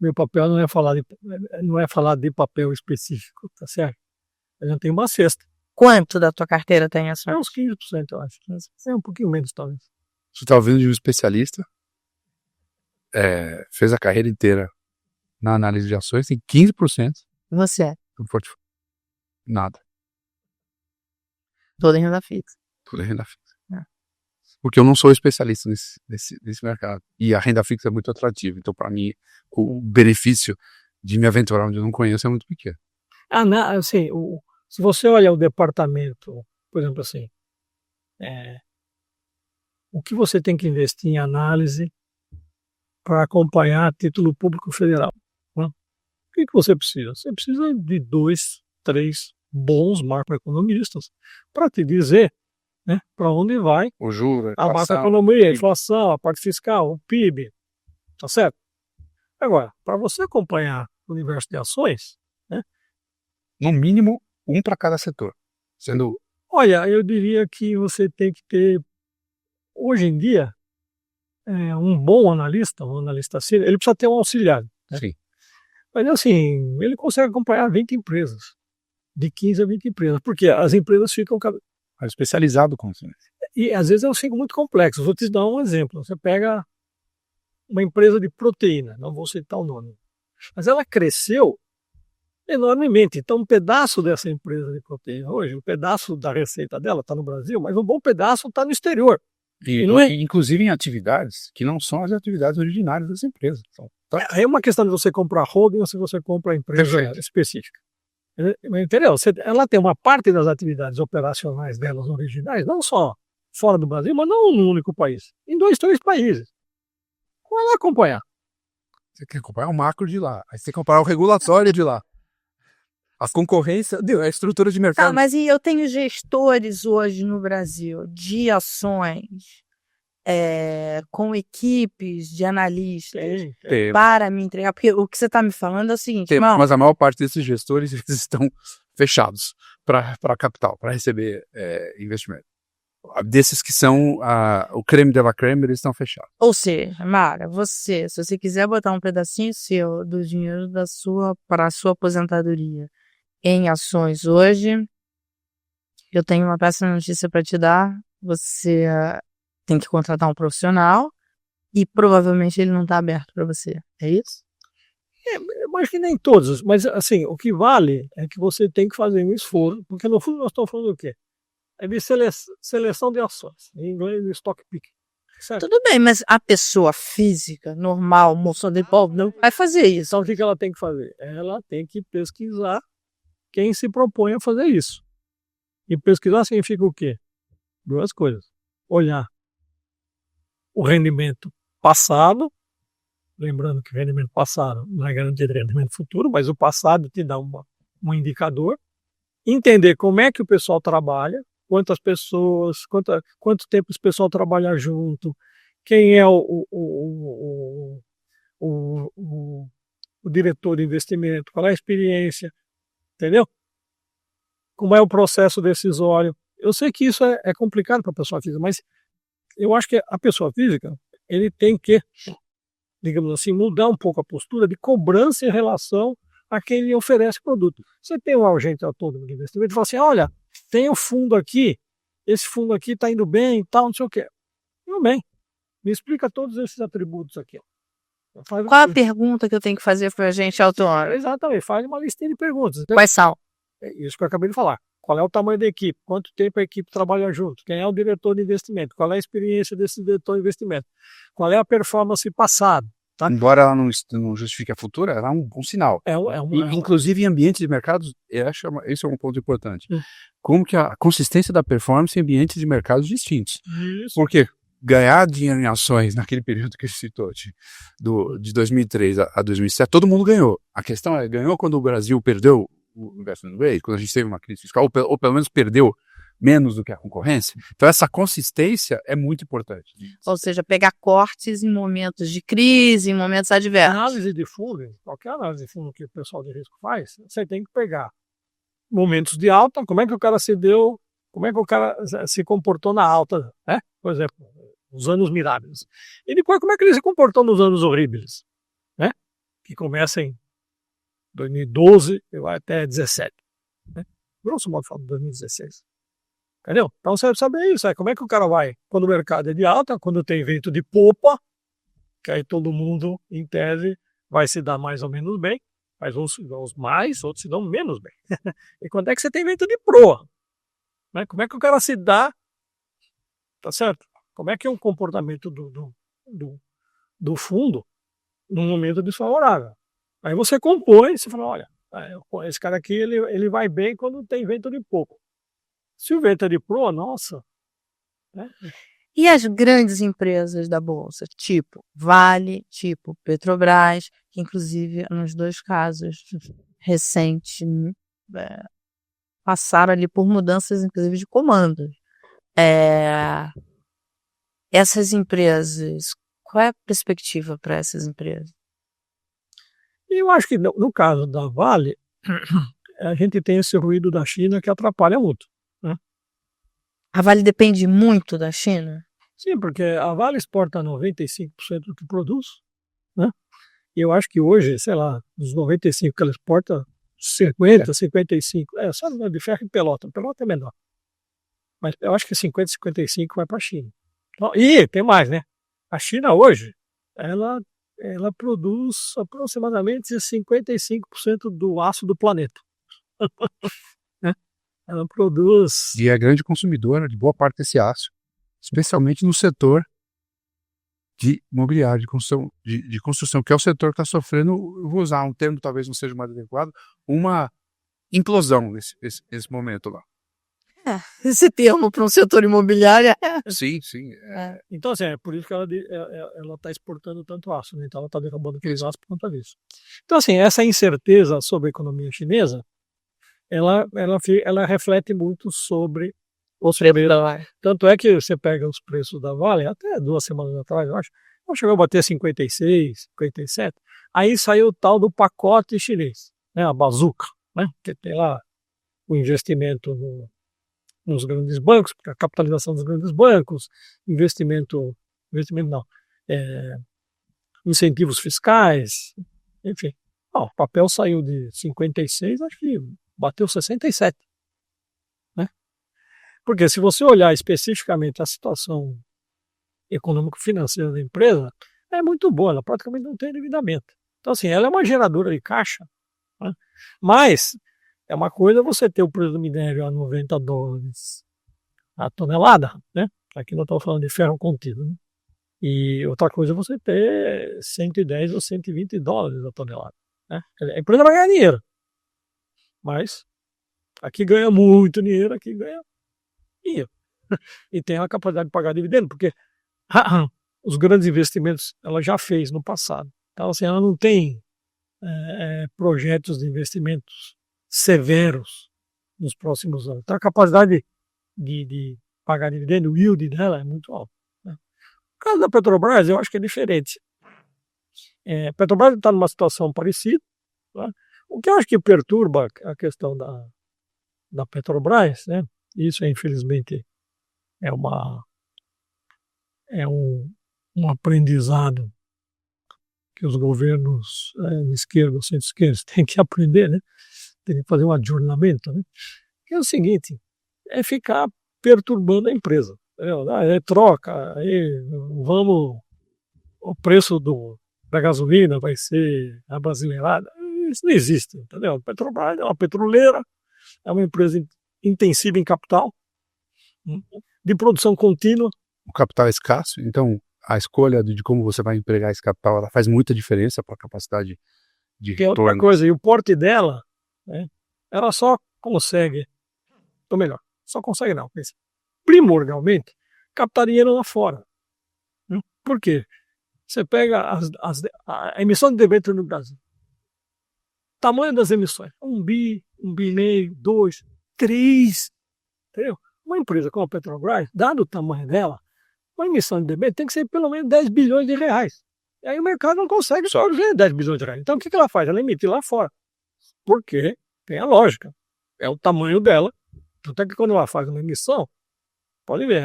Speaker 2: Meu papel não é falar de papel específico, tá certo? Mas eu tenho uma cesta.
Speaker 1: Quanto da tua carteira tem
Speaker 2: É
Speaker 1: ações?
Speaker 2: uns 15%, eu acho. É um pouquinho menos, talvez.
Speaker 3: Você está ouvindo de um especialista, fez a carreira inteira na análise de ações, tem 15%
Speaker 1: Você?
Speaker 3: do portfólio. Nada.
Speaker 1: Toda em renda fixa.
Speaker 3: Tudo é renda fixa. Porque eu não sou especialista nesse mercado. E a renda fixa é muito atrativa. Então, para mim, o benefício de me aventurar onde eu não conheço é muito pequeno.
Speaker 2: Assim, se você olha o departamento, por exemplo, assim, o que você tem que investir em análise para acompanhar título público federal? Né? O que você precisa? Você precisa de 2, 3 bons macroeconomistas para te dizer, né, para onde vai
Speaker 3: O juro,
Speaker 2: a macroeconomia, a inflação, a parte fiscal, o PIB, tá certo? Agora, para você acompanhar o universo de ações, né,
Speaker 3: no mínimo, um para cada setor. Sendo
Speaker 2: olha, eu diria que você tem que ter, hoje em dia, um bom analista, um analista sênior, ele precisa ter um auxiliar. Né?
Speaker 3: Sim.
Speaker 2: Mas assim, ele consegue acompanhar 20 empresas, de 15 a 20 empresas, porque as empresas ficam...
Speaker 3: mais especializado com isso.
Speaker 2: E às vezes elas ficam muito complexas. Vou te dar um exemplo. Você pega uma empresa de proteína, não vou citar o nome, mas ela cresceu enormemente. Então um pedaço dessa empresa de proteína hoje, um pedaço da receita dela está no Brasil, mas um bom pedaço está no exterior.
Speaker 3: E
Speaker 2: não é...
Speaker 3: inclusive em atividades que não são as atividades originárias das empresas. Então,
Speaker 2: Aí é uma questão de você comprar holding ou se você compra a empresa específica. Entendeu? Ela tem uma parte das atividades operacionais delas originais, não só fora do Brasil, mas não num único país, em 2, 3 países. Vai lá acompanhar.
Speaker 3: Você quer comprar o macro de lá. Aí você tem que comprar o regulatório de lá. As concorrências, a estrutura de mercado.
Speaker 1: Tá, mas e eu tenho gestores hoje no Brasil de ações com equipes de analistas
Speaker 3: Tem,
Speaker 1: para me entregar. Porque o que você está me falando é o seguinte, irmão,
Speaker 3: mas a maior parte desses gestores eles estão fechados para capital, para receber investimento. Desses que são o creme de la creme, eles estão fechados.
Speaker 1: ou seja, Mara, se você quiser botar um pedacinho seu do dinheiro para a sua aposentadoria em ações hoje, eu tenho uma péssima notícia para te dar. Você tem que contratar um profissional e provavelmente ele não está aberto para você. É isso?
Speaker 2: Eu acho que nem todos, mas assim, o que vale é que você tem que fazer um esforço, porque no fundo nós estamos falando do quê? É de seleção de ações, em inglês stock picking. Certo?
Speaker 1: Tudo bem, mas a pessoa física, normal, moça de pobre, não vai fazer isso.
Speaker 2: Então o que ela tem que fazer? Ela tem que pesquisar quem se propõe a fazer isso. E pesquisar significa o quê? Duas coisas. Olhar o rendimento passado, lembrando que o rendimento passado não é garantia de rendimento futuro, mas o passado te dá um indicador. Entender como é que o pessoal trabalha, quantas pessoas, quanto tempo esse pessoal trabalha junto, quem é o diretor de investimento, qual é a experiência, entendeu? Como é o processo decisório. Eu sei que isso é complicado para a pessoa física, mas eu acho que a pessoa física, ele tem que, digamos assim, mudar um pouco a postura de cobrança em relação a quem lhe oferece produto. Você tem um agente autônomo de investimento e fala assim, olha, tem um fundo aqui, esse fundo aqui está indo bem e tal, não sei o quê. Tudo bem, me explica todos esses atributos aqui.
Speaker 1: Qual a pergunta que eu tenho que fazer para o agente autônomo?
Speaker 2: Exatamente, faz uma listinha de perguntas.
Speaker 1: Quais são?
Speaker 2: É isso que eu acabei de falar. Qual é o tamanho da equipe? Quanto tempo a equipe trabalha junto? Quem é o diretor de investimento? Qual é a experiência desse diretor de investimento? Qual é a performance passada? Tá?
Speaker 3: Embora ela não justifique a futura, ela é um bom sinal. Inclusive em ambientes de mercados, eu acho que esse é um ponto importante. Como que a consistência da performance em ambientes de mercados distintos.
Speaker 2: Isso.
Speaker 3: Porque ganhar dinheiro em ações naquele período que ele citou, de 2003 a 2007, todo mundo ganhou. A questão é, ganhou quando o Brasil perdeu o investment grade, quando a gente teve uma crise fiscal, ou pelo menos perdeu menos do que a concorrência. Então essa consistência é muito importante.
Speaker 1: Ou seja, pegar cortes em momentos de crise, em momentos adversos.
Speaker 2: Análise de fundo, qualquer análise de fundo que o pessoal de risco faz, você tem que pegar momentos de alta, como é que o cara se deu, como é que o cara se comportou na alta, né? Por exemplo, os anos miráveis. E depois como é que ele se comportou nos anos horríveis, né? Que começa em 2012 e vai até 2017. Né? Grosso modo falando, 2016. Entendeu? Então você sabe isso, como é que o cara vai quando o mercado é de alta, quando tem vento de popa, que aí todo mundo, em tese, vai se dar mais ou menos bem, mas uns se dão mais, outros se dão menos bem. E quando é que você tem vento de proa? Né? Como é que o cara se dá, tá certo? Como é que é o comportamento do fundo num momento desfavorável? Aí você compõe, você fala, olha, esse cara aqui ele vai bem quando tem vento de popa. Se o vento é de proa, nossa. Né?
Speaker 1: E as grandes empresas da Bolsa, tipo Vale, tipo Petrobras, que inclusive nos dois casos recentes passaram ali por mudanças, inclusive, de comando. Essas empresas, qual é a perspectiva para essas empresas?
Speaker 2: Eu acho que no caso da Vale, a gente tem esse ruído da China que atrapalha muito. Né?
Speaker 1: A Vale depende muito da China?
Speaker 2: Sim, porque a Vale exporta 95% do que produz. Né? E eu acho que hoje, sei lá, dos 95% que ela exporta, 50%, 55%, só de ferro e pelota. Pelota é menor. Mas eu acho que 50%, 55% vai para a China. Então, e tem mais, né? A China hoje, ela produz aproximadamente 55% do aço do planeta. Ela produz...
Speaker 3: E é grande consumidora de boa parte desse aço, especialmente no setor de imobiliário, de construção, que é o setor que está sofrendo, eu vou usar um termo talvez não seja mais adequado, uma implosão nesse momento lá.
Speaker 1: esse termo para um setor imobiliário
Speaker 3: Sim.
Speaker 2: Então, assim, é por isso que ela está exportando tanto aço, né? Então ela está derrubando aqueles aços por conta disso. Então, assim, essa incerteza sobre a economia chinesa, ela reflete muito sobre os preços da Vale. Tanto é que você pega os preços da Vale, até 2 semanas atrás, eu acho, não chegou a bater 56, 57. Aí saiu o tal do pacote chinês, né? A bazuca, né? Que tem lá o investimento nos grandes bancos, a capitalização dos grandes bancos, incentivos fiscais, enfim. O papel saiu de 56, acho que bateu 67. Né? Porque se você olhar especificamente a situação econômico-financeira da empresa, é muito boa, ela praticamente não tem endividamento. Então, assim, ela é uma geradora de caixa, né? Mas é uma coisa você ter o preço do minério a $90 a tonelada, né? Aqui nós estamos falando de ferro contido, né? E outra coisa é você ter 110 ou $120 a tonelada, né? A empresa vai ganhar dinheiro, mas aqui ganha muito dinheiro, aqui ganha dinheiro. E tem a capacidade de pagar dividendo, porque os grandes investimentos ela já fez no passado. Então, assim, ela não tem projetos de investimentos severos nos próximos anos. Então, a capacidade de pagar dividendo, o yield dela é muito alto. Né? No caso da Petrobras, eu acho que é diferente. A Petrobras está numa situação parecida. Né? O que eu acho que perturba a questão da Petrobras, né? Isso, infelizmente, é um aprendizado que os governos esquerdos, centro-esquerdos, têm que aprender, né? Tem que fazer um adjornamento, né? Que é o seguinte, é ficar perturbando a empresa. Troca, o preço da gasolina vai ser abrasileirada. Isso não existe, entendeu? A Petrobras é uma petroleira, é uma empresa intensiva em capital, de produção contínua.
Speaker 3: O capital é escasso, então a escolha de como você vai empregar esse capital, ela faz muita diferença para a capacidade de
Speaker 2: que é outra
Speaker 3: retorno.
Speaker 2: Coisa, e o porte dela, né, ela só consegue, ou melhor, só consegue não, mas primordialmente, captar dinheiro lá fora. Por quê? Você pega a emissão de debênture no Brasil. Tamanho das emissões, 1 bi, 1,5 bi, 2, 3. Entendeu? Uma empresa como a Petrobras, dado o tamanho dela, uma emissão de debênture tem que ser pelo menos 10 bilhões de reais. E aí o mercado não consegue absorver 10 bilhões de reais. Então o que ela faz? Ela emite lá fora. Porque tem a lógica. É o tamanho dela. Até que quando ela faz uma emissão, pode ver,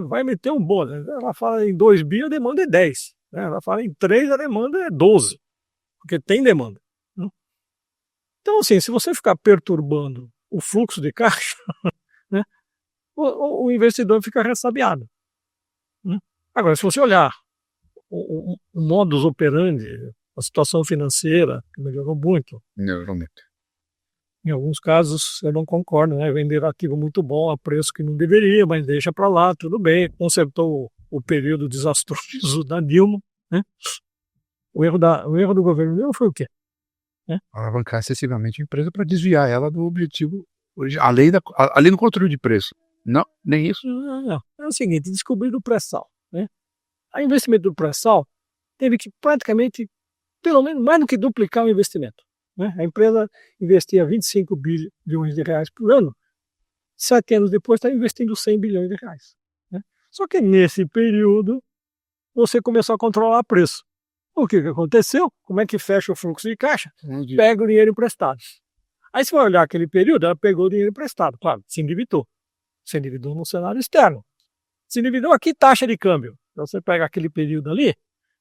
Speaker 2: vai emitir um bônus. Ela fala em 2 bi, a demanda é 10. Ela fala em 3, a demanda é 12. Porque tem demanda. Então, assim, se você ficar perturbando o fluxo de caixa, né, o investidor fica ressabiado. Agora, se você olhar o modus operandi, a situação financeira, que melhorou muito. Em alguns casos, eu não concordo, né? Vender ativo muito bom a preço que não deveria, mas deixa para lá, tudo bem. Consertou o período desastroso da Dilma, né? O erro do governo Dilma foi o quê?
Speaker 3: Alavancar excessivamente a empresa para desviar ela do objetivo original, além do controle de preço. Não, nem isso.
Speaker 2: Não. É o seguinte, descobrir o pré-sal, né? A investimento do pré-sal teve que praticamente, pelo menos, mais do que duplicar o investimento. Né? A empresa investia 25 bilhões de reais por ano, 7 anos depois está investindo 100 bilhões de reais. Né? Só que nesse período, você começou a controlar o preço. O que aconteceu? Como é que fecha o fluxo de caixa? Pega o dinheiro emprestado. Aí você vai olhar aquele período, ela pegou o dinheiro emprestado, claro, se endividou. Se endividou no cenário externo. Se endividou aqui, taxa de câmbio. Então você pega aquele período ali,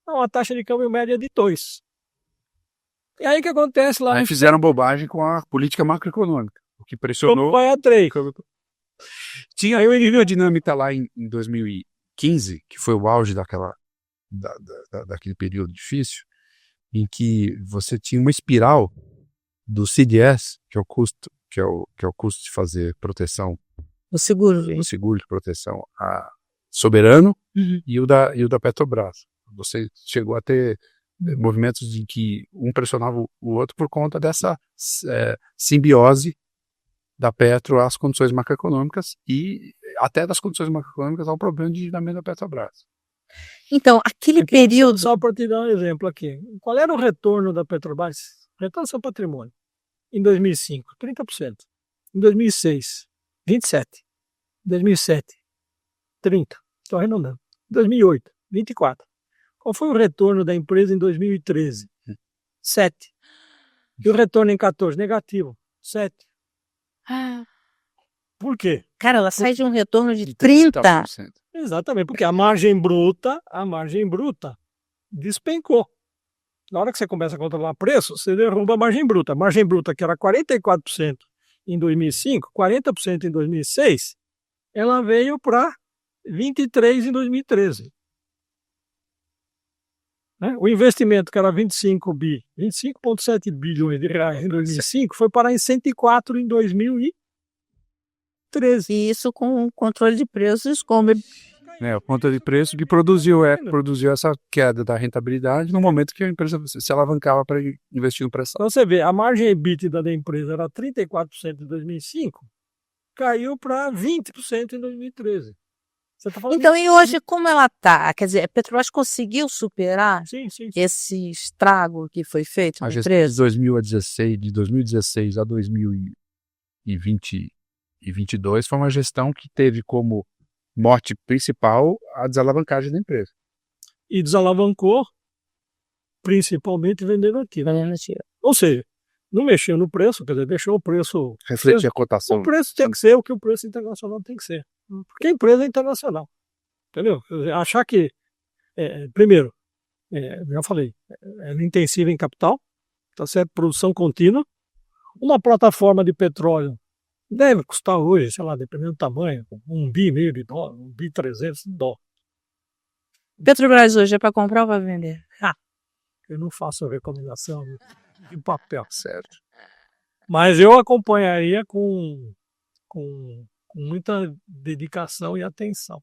Speaker 2: uma taxa de câmbio média de 2. E aí o que acontece lá?
Speaker 3: Aí fizeram bobagem com a política macroeconômica, o que pressionou.
Speaker 2: Vai a 3.
Speaker 3: Tinha uma dinâmica lá em 2015, que foi o auge daquele período difícil, em que você tinha uma espiral do CDS, que é o custo, que é o custo de fazer proteção.
Speaker 1: O seguro
Speaker 3: de proteção soberano, e o da Petrobras. Você chegou a ter movimentos em que um pressionava o outro por conta dessa simbiose da Petro às condições macroeconômicas e até das condições macroeconômicas ao problema de endividamento da Petrobras.
Speaker 4: Então, aquele
Speaker 2: Aqui,
Speaker 4: período.
Speaker 2: Só para te dar um exemplo aqui. Qual era o retorno da Petrobras? Retorno do seu patrimônio. Em 2005, 30%. Em 2006, 27%. Em 2007, 30%. Estou arredondando. Em 2008, 24%. Qual foi o retorno da empresa em 2013? 7%. E o retorno em 14, negativo, 7%. Por quê?
Speaker 4: Cara, ela sai de um retorno de 30%.
Speaker 3: 30%.
Speaker 2: Exatamente, porque a margem bruta despencou. Na hora que você começa a controlar preço, você derruba a margem bruta. A margem bruta, que era 44% em 2005, 40% em 2006, ela veio para 23% em 2013. Né? O investimento, que era 25,7 bilhões de reais em 2005, foi parar em 104 em 2013.
Speaker 4: E isso com o controle de preços, como
Speaker 3: A conta de preço que produziu essa queda da rentabilidade no momento que a empresa se alavancava para investir no pré-sal.
Speaker 2: Então você vê, a margem EBITDA da empresa era 34% em 2005, caiu para 20% em 2013. Você tá falando
Speaker 4: Então, e hoje, como ela está? Quer dizer, a Petrobras conseguiu superar
Speaker 2: sim.
Speaker 4: esse estrago que foi feito
Speaker 3: A
Speaker 4: na
Speaker 3: gestão de
Speaker 4: empresa?
Speaker 3: 2016 a 2022 foi uma gestão que teve como mote principal a desalavancagem da empresa.
Speaker 2: E desalavancou, principalmente vendendo ativo. Ou seja, não mexeu no preço, quer dizer, deixou o preço...
Speaker 3: Refletir a cotação.
Speaker 2: O preço tem que ser o que o preço internacional tem que ser. Porque a empresa é internacional. Entendeu? Achar que, primeiro, já falei, ela é intensiva em capital, tá certo? Produção contínua. Uma plataforma de petróleo deve custar hoje, sei lá, dependendo do tamanho, $1,5 bilhão de dólar, $1,3 bilhão.
Speaker 4: Petrobras hoje é para comprar ou para vender?
Speaker 2: Eu não faço recomendação de papel.
Speaker 3: Certo.
Speaker 2: Mas eu acompanharia com muita dedicação e atenção.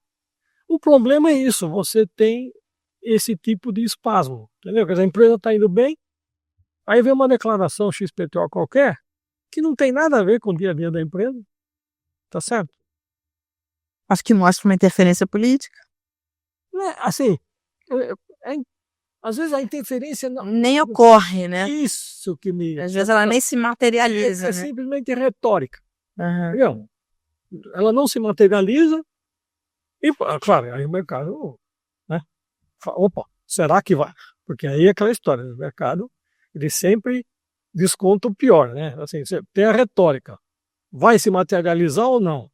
Speaker 2: O problema é isso, você tem esse tipo de espasmo, entendeu? Quer dizer, a empresa está indo bem, aí vem uma declaração XPTO qualquer, que não tem nada a ver com o dia a dia da empresa, tá certo?
Speaker 4: Acho que mostra uma interferência política.
Speaker 2: Assim, às vezes a interferência não...
Speaker 4: Nem ocorre, né?
Speaker 2: Isso que me...
Speaker 4: Às vezes ela nem se materializa,
Speaker 2: É
Speaker 4: né?
Speaker 2: simplesmente retórica.
Speaker 4: Uhum.
Speaker 2: Entendeu? Ela não se materializa e, claro, aí o mercado, né? Fala, opa, será que vai? Porque aí é aquela história, o mercado, ele sempre desconta o pior, né? Assim, você tem a retórica, vai se materializar ou não? O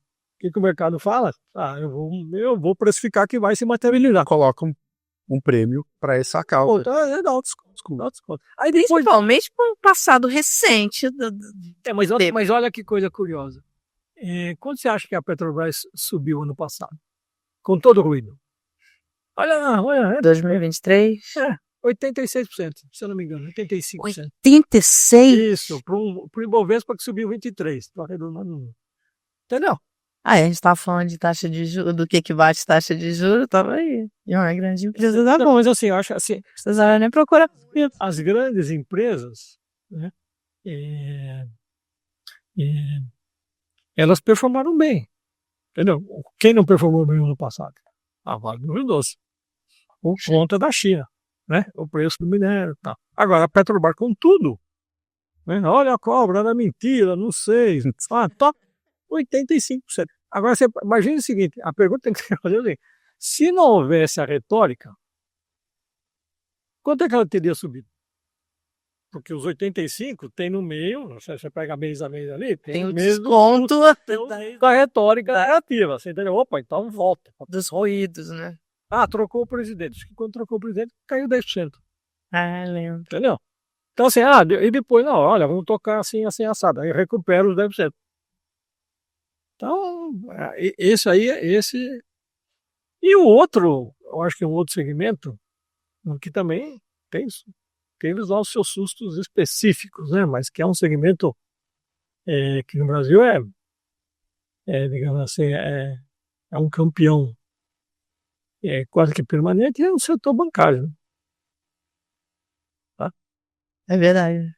Speaker 2: que o mercado fala? Eu vou precificar que vai se materializar.
Speaker 3: Coloca um prêmio para essa causa.
Speaker 2: Dá um desconto. Aí
Speaker 4: Principalmente com o passado recente.
Speaker 2: Mas olha que coisa curiosa. Quando você acha que a Petrobras subiu ano passado? Com todo o ruído. Olha.
Speaker 4: 2023.
Speaker 2: 86%, se eu não me engano. 85%.
Speaker 4: 86%?
Speaker 2: Isso, para o Ibovespa que subiu 23%. Estou arredondando. Entendeu?
Speaker 4: A gente estava falando de taxa de juros, do que bate taxa de juros, estava aí. E uma grande empresa dá bom.
Speaker 2: Mas assim, eu acho assim.
Speaker 4: Não precisava nem procurar.
Speaker 2: As grandes empresas, né, elas performaram bem. Entendeu? Quem não performou bem no ano passado? A Vale do Rio Doce. Por conta da China, né? O preço do minério e tal. Agora, a Petrobras com tudo. Né? Olha a cobra, era mentira, não sei. Tá 85%. Agora, você imagina o seguinte, a pergunta tem que ser assim, se não houvesse a retórica, quanto é que ela teria subido? Porque os 85 tem no meio, você pega mês a mês ali,
Speaker 4: Tem o
Speaker 2: mês
Speaker 4: desconto
Speaker 2: da retórica negativa, você entendeu? Opa, então volta.
Speaker 4: dos ruídos, né?
Speaker 2: Trocou o presidente. Quando trocou o presidente, caiu 10%.
Speaker 4: Lembro.
Speaker 2: Entendeu? Então assim, e depois, não, olha, vamos tocar assim, assado. Aí recupera os 10%. Então, esse aí, E o outro, eu acho que é um outro segmento, que também tem os seus sustos específicos, né? Mas que é um segmento que no Brasil digamos assim, é um campeão quase que permanente, é o setor bancário. Né?
Speaker 4: É verdade.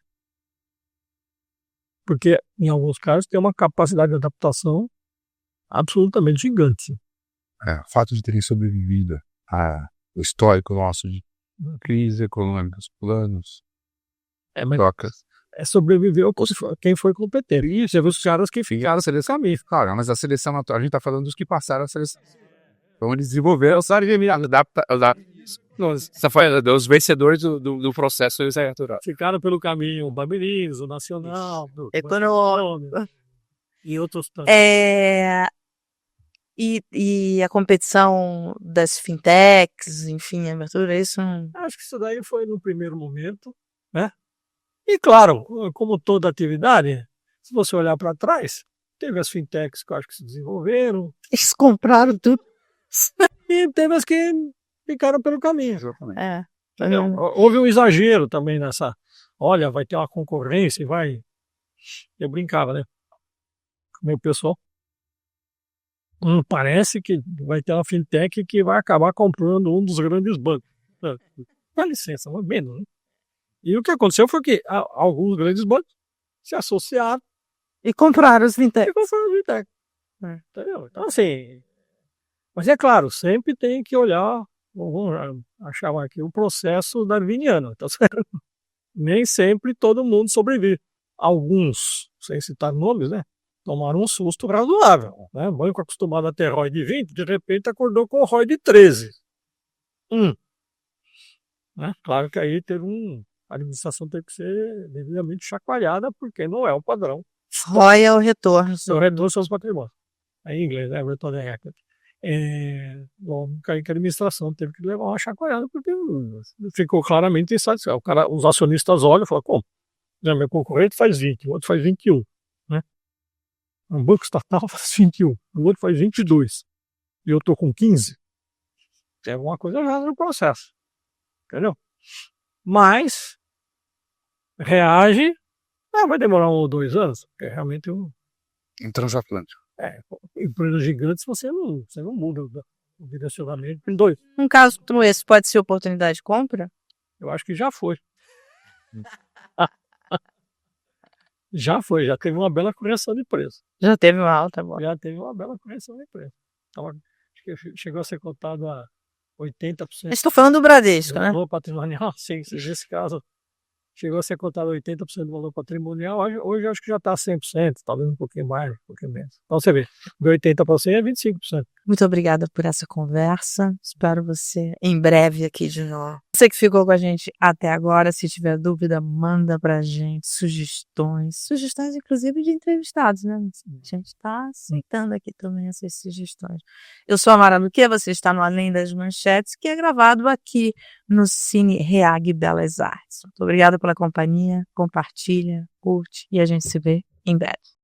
Speaker 2: porque em alguns casos tem uma capacidade de adaptação absolutamente gigante.
Speaker 3: O fato de terem sobrevivido ao histórico nosso de crise econômica, planos,
Speaker 2: Mas
Speaker 3: trocas.
Speaker 2: sobreviveu quem foi competente. E você viu os caras que ficaram na seleção.
Speaker 3: Claro, mas a seleção natural, a gente está falando dos que passaram a seleção. Então eles desenvolveram, os vencedores do processo natural.
Speaker 2: Ficaram pelo caminho o Bamirinos, o Nacional,
Speaker 4: Econômico.
Speaker 2: e outros tantos.
Speaker 4: E a competição das fintechs, enfim, a abertura, isso não...
Speaker 2: Acho que isso daí foi no primeiro momento, né? E claro, como toda atividade, se você olhar para trás, teve as fintechs que eu acho que se desenvolveram,
Speaker 4: Eles compraram tudo.
Speaker 2: e teve as que ficaram pelo caminho.
Speaker 4: Entendeu?
Speaker 2: Houve um exagero também nessa. Olha, vai ter uma concorrência e vai. Eu brincava, né? Com o meu pessoal. Parece que vai ter uma fintech que vai acabar comprando um dos grandes bancos. Dá licença, mas menos, né? E o que aconteceu foi que alguns grandes bancos se associaram
Speaker 4: E compraram os fintechs.
Speaker 2: e compraram a fintech. Entendeu? Então, assim. Mas é claro, sempre tem que olhar, vamos achar aqui, o processo darwiniano. Então, nem sempre todo mundo sobrevive. Alguns, sem citar nomes, né? Tomaram um susto razoável. Né? O banco acostumado a ter ROI de 20, de repente acordou com o ROI de 13. Né? Claro que aí a administração teve que ser devidamente chacoalhada, porque não é o padrão.
Speaker 4: ROI é o retorno.
Speaker 2: O retorno dos seus patrimônios. É em inglês, né? Return on Equity. Que a administração teve que levar uma chacoalhada, porque ficou claramente insatisfeito. Os acionistas olham e falam, como? Meu concorrente faz 20, o outro faz 21. Né? Um banco estatal faz 21, o outro faz 22. E eu estou com 15. Tem alguma coisa errada no processo. Entendeu? Mas reage, vai demorar 1 ou 2 anos, porque realmente
Speaker 3: Um transatlântico.
Speaker 2: empresas gigantes você não muda o direcionamento em 2.
Speaker 4: Um caso como esse pode ser oportunidade de compra?
Speaker 2: Eu acho que já foi. Já teve uma bela correção de preço.
Speaker 4: Já teve uma alta agora.
Speaker 2: Já teve uma bela correção de preço. Então, acho que chegou a ser cotado a 80%.
Speaker 4: Estou falando do Bradesco, né?
Speaker 2: Valor patrimonial, sim, nesse caso chegou a ser cotado 80% do valor patrimonial, hoje acho que já está 100%, talvez um pouquinho mais, um pouquinho menos. Então você vê, de 80% é 25%.
Speaker 4: Muito obrigada por essa conversa. Espero você em breve aqui de novo. Você que ficou com a gente até agora, se tiver dúvida, manda pra gente sugestões inclusive de entrevistados, né? A gente está aceitando aqui também essas sugestões. Eu sou a Mara Luque, você está no Além das Manchetes, que é gravado aqui no Cine Reag Belas Artes. Muito obrigada pela companhia, compartilha, curte e a gente se vê em breve.